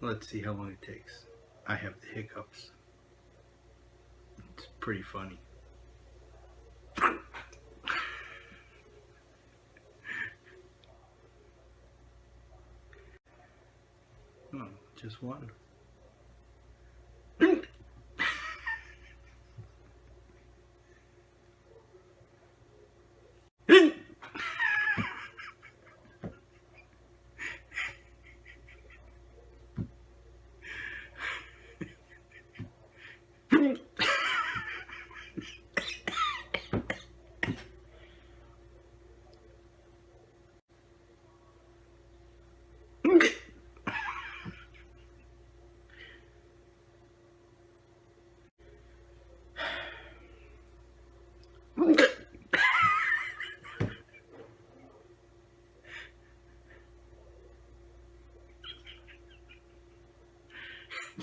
Let's see how long it takes. I have the hiccups. It's pretty funny. Oh, just one.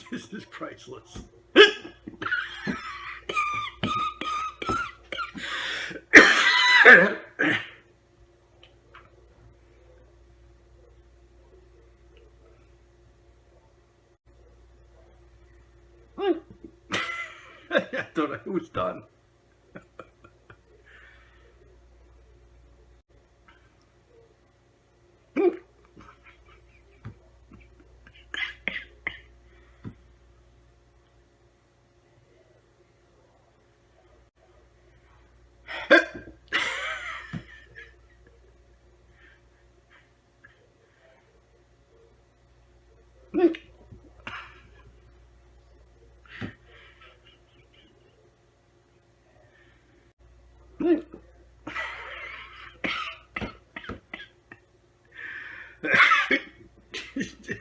This is priceless. I thought I was done.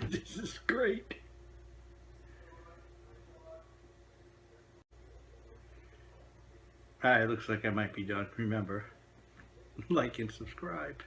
This is great. Alright, looks like I might be done. Remember, like and subscribe.